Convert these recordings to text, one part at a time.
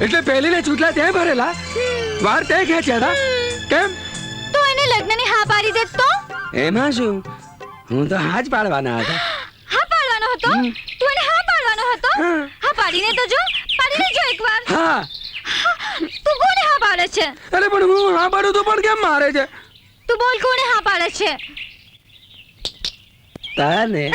એટલે પહેલીને ચૂંટલા ત્યાં ભરેલા વાર તે ખેંચ્યા હતા કેમ તો એને લગ્નની હા પાડી દે તો એમાં શું હું તો હા જ પાડવાના હતા હા પાડવાનો હતો તું એને હા પાડવાનો હતો હા પાડીને તો જો પાડીને જો એકવાર હા તું કોને હા પાડે છે અરે પણ હું હા પાડું તો પણ કેમ મારે છે તું બોલ કોને હા પાડે છે તને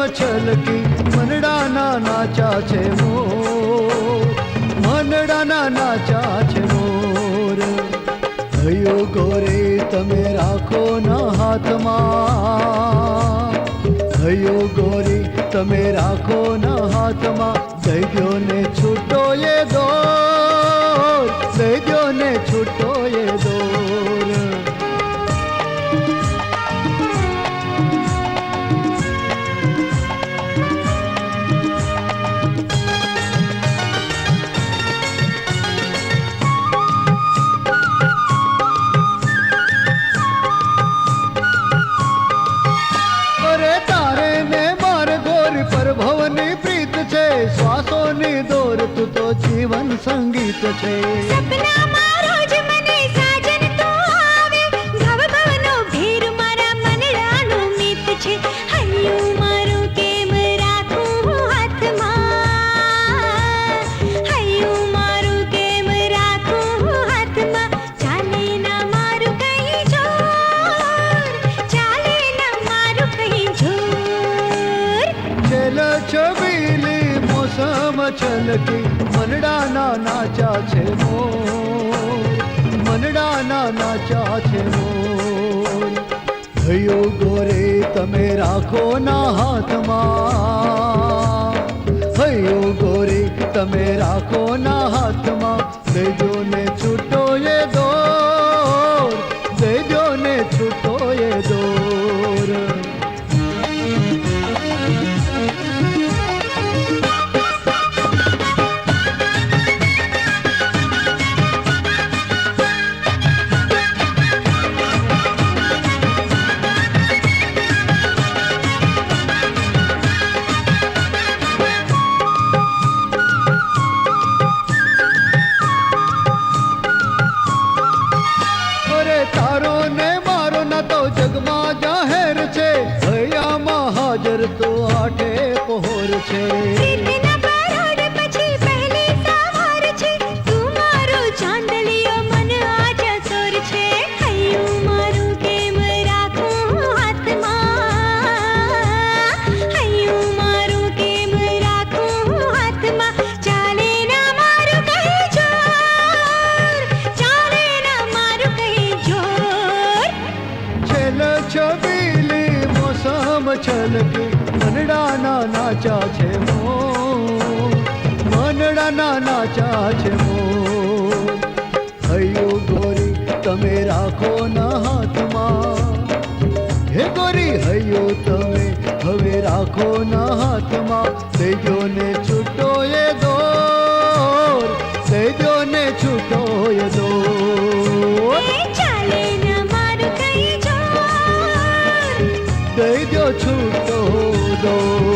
છલકી મનડાના નાચા છે મોર મનડાના નાચા છે મોર હૈયો ગોરે તમે રાખો ના હાથમાં હૈયો ગોરી તમે રાખો ના હાથમાં દઈ દો ને છૂટો એ દોર દઈ દો ને છૂટો એ દોર શ્વાસોની દોર તું તો જીવન સંગીત છે સપનામાં રોજ મને સાજન તો આવે ભવ ભવનો ભેર મારા મનડાનો મિત છે હૈયું મારું કેમ રાખું હાથમાં હૈયું મારું કેમ રાખું હાથમાં ચાલે ના મારું કઈ જોર ચાલે ના મારું કઈ જોર છેલ છબીલી મોસમ છલકી મનડાના નાચા છે મોર મનડાના નાચા છે મોર હૈયો ગોરે તમે રાખો ના હાથમાં હૈયો ગોરે તમે રાખો ના હાથમાં દેજો ને છૂટો એ દોર દેજો ને છૂટો એ દોર તો આઠે પહોર છે પ્રીતના પરોડ પછી પહેલી સવાર છે તું મારો ચાંદલિયો મન આજા સોર છે હૈયું મારું કેમ રાખું હાથમાં હૈયું મારું કેમ રાખું હાથમાં ચાલે ના મારું કઈ જોર ચાલે ના મારું કઈ જોર છેલ છબીલી મોસમ છલકી મનડાના નાચા છે મોર મનડાના નાચા છે મોર હૈયો ગોરી તમે રાખો ના હાથમાં હે ગોરી હૈયો તમે હવે રાખો ના હાથમાં દેજો ને છૂટો એ દોર દેજો ને છૂટો એ દોર ચાલે ના મારું કઈ જોર દઈ દો છૂટો દો